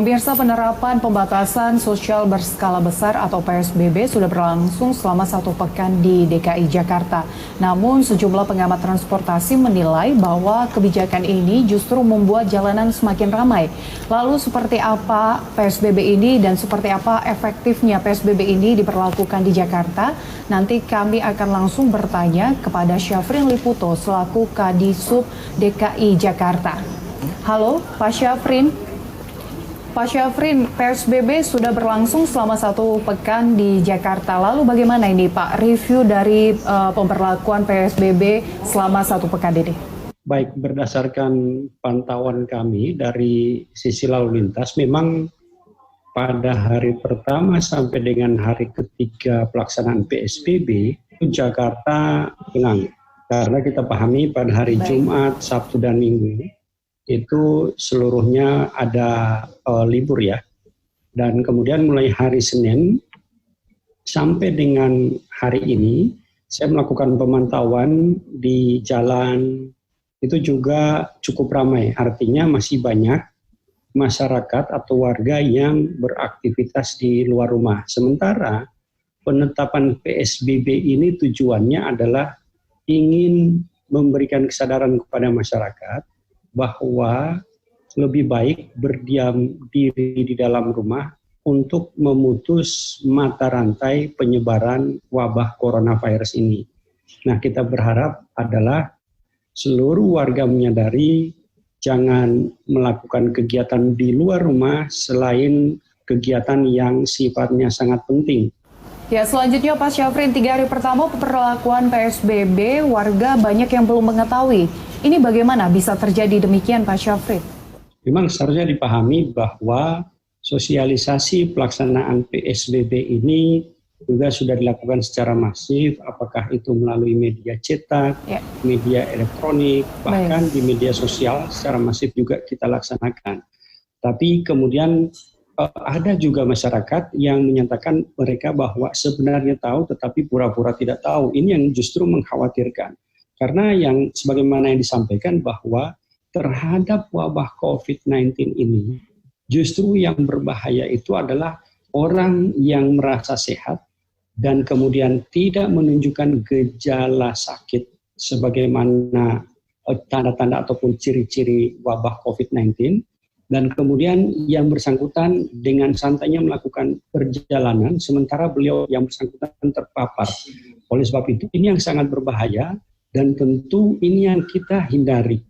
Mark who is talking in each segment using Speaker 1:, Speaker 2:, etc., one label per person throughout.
Speaker 1: Pemirsa, penerapan pembatasan sosial berskala besar atau PSBB sudah berlangsung selama 1 pekan di DKI Jakarta. Namun sejumlah pengamat transportasi menilai bahwa kebijakan ini justru membuat jalanan semakin ramai. Lalu seperti apa PSBB ini dan seperti apa efektifnya PSBB ini diberlakukan di Jakarta? Nanti kami akan langsung bertanya kepada Syafrin Liputo selaku Kadisub DKI Jakarta. Halo Pak Syafrin. Pak Syafrin, PSBB sudah berlangsung selama 1 pekan di Jakarta. Lalu bagaimana ini Pak, review dari pemberlakuan PSBB selama 1 pekan ini?
Speaker 2: Baik, berdasarkan pantauan kami dari sisi lalu lintas, memang pada hari pertama sampai dengan hari ketiga pelaksanaan PSBB, Jakarta tenang. Karena kita pahami pada hari Jumat, Sabtu, dan Minggu, itu seluruhnya ada libur ya. Dan kemudian mulai hari Senin sampai dengan hari ini, saya melakukan pemantauan di jalan, itu juga cukup ramai. Artinya masih banyak masyarakat atau warga yang beraktivitas di luar rumah. Sementara penetapan PSBB ini tujuannya adalah ingin memberikan kesadaran kepada masyarakat bahwa lebih baik berdiam diri di dalam rumah untuk memutus mata rantai penyebaran wabah coronavirus ini. Nah, kita berharap adalah seluruh warga menyadari jangan melakukan kegiatan di luar rumah selain kegiatan yang sifatnya sangat penting.
Speaker 1: Ya, selanjutnya Pak Syafrin, 3 hari pertama pemberlakuan PSBB, warga banyak yang belum mengetahui. Ini bagaimana bisa terjadi demikian Pak Syafrin?
Speaker 2: Memang seharusnya dipahami bahwa sosialisasi pelaksanaan PSBB ini juga sudah dilakukan secara masif, apakah itu melalui media cetak, media elektronik, bahkan di media sosial secara masif juga kita laksanakan. Tapi kemudian ada juga masyarakat yang menyatakan mereka bahwa sebenarnya tahu tetapi pura-pura tidak tahu. Ini yang justru mengkhawatirkan. Karena yang sebagaimana yang disampaikan bahwa terhadap wabah COVID-19 ini justru yang berbahaya itu adalah orang yang merasa sehat dan kemudian tidak menunjukkan gejala sakit sebagaimana tanda-tanda ataupun ciri-ciri wabah COVID-19. Dan kemudian yang bersangkutan dengan santainya melakukan perjalanan, sementara beliau yang bersangkutan terpapar. Oleh sebab itu, ini yang sangat berbahaya dan tentu ini yang kita hindari.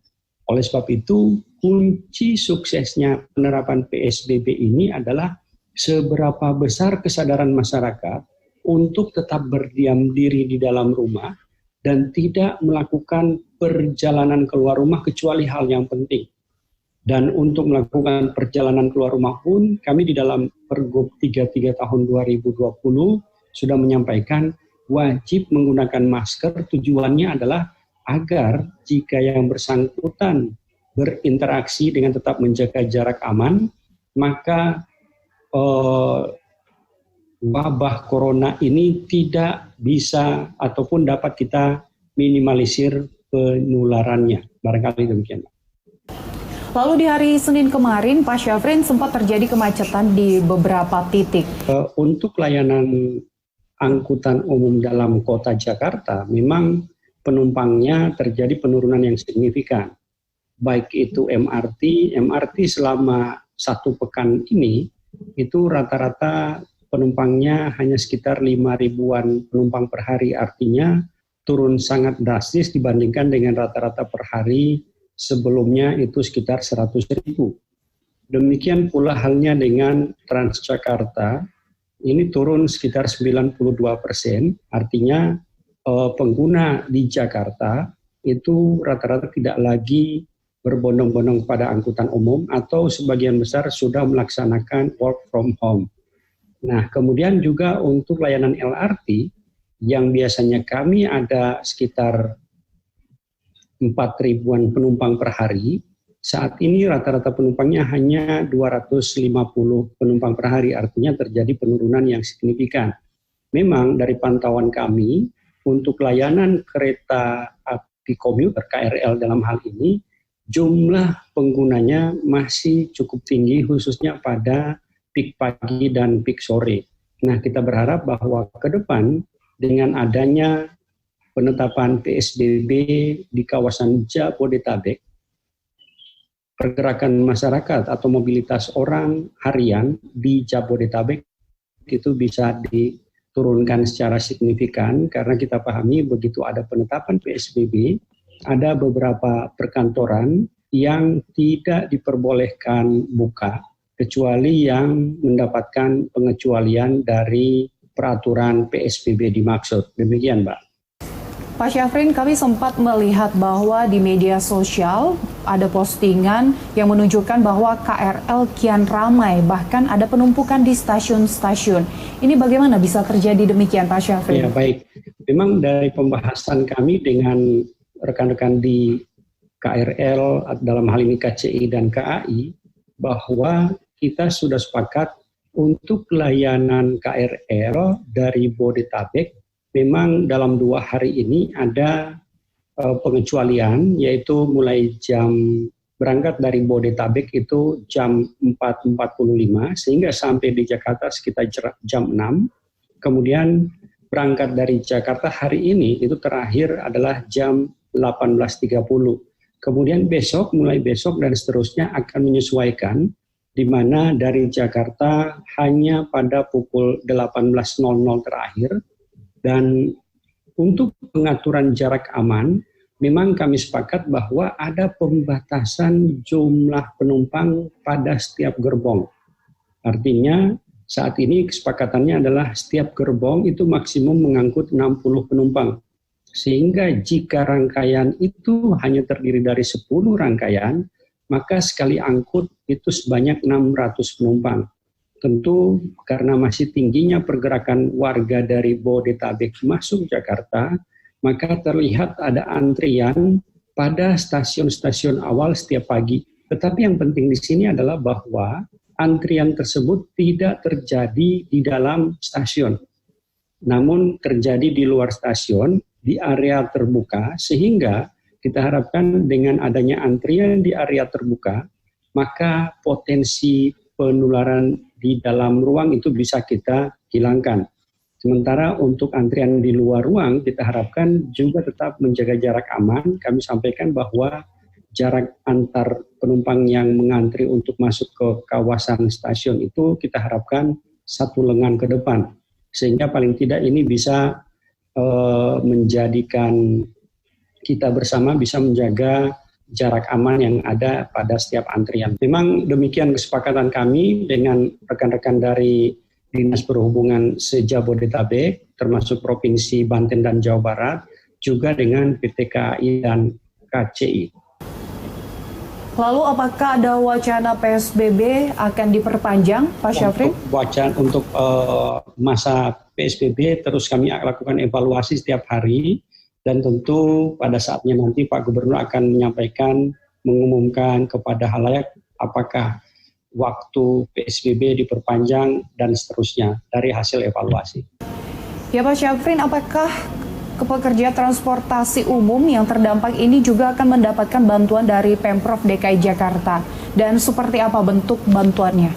Speaker 2: Oleh sebab itu, kunci suksesnya penerapan PSBB ini adalah seberapa besar kesadaran masyarakat untuk tetap berdiam diri di dalam rumah dan tidak melakukan perjalanan keluar rumah kecuali hal yang penting. Dan untuk melakukan perjalanan keluar rumah pun, kami di dalam Pergub 33 tahun 2020 sudah menyampaikan wajib menggunakan masker. Tujuannya adalah agar jika yang bersangkutan berinteraksi dengan tetap menjaga jarak aman, maka wabah corona ini tidak bisa ataupun dapat kita minimalisir penularannya. Barangkali demikian.
Speaker 1: Lalu di hari Senin kemarin, Pak Syafrin, sempat terjadi kemacetan di beberapa titik.
Speaker 2: Untuk layanan angkutan umum dalam kota Jakarta, memang penumpangnya terjadi penurunan yang signifikan. Baik itu MRT selama 1 pekan ini, itu rata-rata penumpangnya hanya sekitar 5.000-an penumpang per hari. Artinya turun sangat drastis dibandingkan dengan rata-rata per hari sebelumnya itu sekitar 100.000. Demikian pula halnya dengan Transjakarta, ini turun sekitar 92%, artinya pengguna di Jakarta itu rata-rata tidak lagi berbondong-bondong pada angkutan umum atau sebagian besar sudah melaksanakan work from home. Nah, kemudian juga untuk layanan LRT yang biasanya kami ada sekitar 4.000-an penumpang per hari, saat ini rata-rata penumpangnya hanya 250 penumpang per hari, artinya terjadi penurunan yang signifikan. Memang dari pantauan kami, untuk layanan kereta api komuter KRL dalam hal ini, jumlah penggunanya masih cukup tinggi khususnya pada peak pagi dan peak sore. Nah, kita berharap bahwa ke depan dengan adanya penetapan PSBB di kawasan Jabodetabek, pergerakan masyarakat atau mobilitas orang harian di Jabodetabek itu bisa diturunkan secara signifikan karena kita pahami begitu ada penetapan PSBB, ada beberapa perkantoran yang tidak diperbolehkan buka kecuali yang mendapatkan pengecualian dari peraturan PSBB dimaksud. Demikian, Mbak.
Speaker 1: Pak Syafrin, kami sempat melihat bahwa di media sosial ada postingan yang menunjukkan bahwa KRL kian ramai, bahkan ada penumpukan di stasiun-stasiun. Ini bagaimana bisa terjadi demikian, Pak Syafrin?
Speaker 2: Ya, baik. Memang dari pembahasan kami dengan rekan-rekan di KRL, dalam hal ini KCI dan KAI, bahwa kita sudah sepakat untuk layanan KRL dari Bodetabek. Memang dalam 2 hari ini ada pengecualian, yaitu mulai berangkat dari Bodetabek itu jam 4.45, sehingga sampai di Jakarta sekitar jam 6. Kemudian berangkat dari Jakarta hari ini itu terakhir adalah jam 18.30. Kemudian mulai besok dan seterusnya akan menyesuaikan, di mana dari Jakarta hanya pada pukul 18.00 terakhir. Dan untuk pengaturan jarak aman, memang kami sepakat bahwa ada pembatasan jumlah penumpang pada setiap gerbong. Artinya saat ini kesepakatannya adalah setiap gerbong itu maksimum mengangkut 60 penumpang. Sehingga jika rangkaian itu hanya terdiri dari 10 rangkaian, maka sekali angkut itu sebanyak 600 penumpang. Tentu karena masih tingginya pergerakan warga dari Bodetabek masuk Jakarta, maka terlihat ada antrian pada stasiun-stasiun awal setiap pagi. Tetapi yang penting di sini adalah bahwa antrian tersebut tidak terjadi di dalam stasiun, namun terjadi di luar stasiun, di area terbuka, sehingga kita harapkan dengan adanya antrian di area terbuka, maka potensi penularan di dalam ruang itu bisa kita hilangkan. Sementara untuk antrian di luar ruang, kita harapkan juga tetap menjaga jarak aman. Kami sampaikan bahwa jarak antar penumpang yang mengantri untuk masuk ke kawasan stasiun itu kita harapkan 1 lengan ke depan. Sehingga paling tidak ini bisa menjadikan kita bersama bisa menjaga jarak aman yang ada pada setiap antrian. Memang demikian kesepakatan kami dengan rekan-rekan dari Dinas Perhubungan se-Jabodetabek, termasuk Provinsi Banten dan Jawa Barat, juga dengan PT KAI dan KCI.
Speaker 1: Lalu apakah ada wacana PSBB akan diperpanjang, Pak Syafrin?
Speaker 2: Untuk masa PSBB terus kami lakukan evaluasi setiap hari, dan tentu pada saatnya nanti Pak Gubernur akan mengumumkan kepada halayak apakah waktu PSBB diperpanjang dan seterusnya dari hasil evaluasi.
Speaker 1: Ya Pak Syafrin, apakah pekerja transportasi umum yang terdampak ini juga akan mendapatkan bantuan dari Pemprov DKI Jakarta? Dan seperti apa bentuk bantuannya?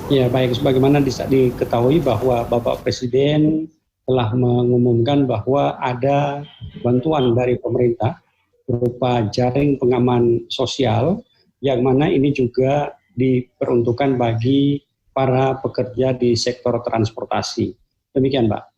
Speaker 2: Ya baik, sebagaimana diketahui bahwa Bapak Presiden telah mengumumkan bahwa ada bantuan dari pemerintah berupa jaring pengaman sosial, yang mana ini juga diperuntukkan bagi para pekerja di sektor transportasi. Demikian, Mbak.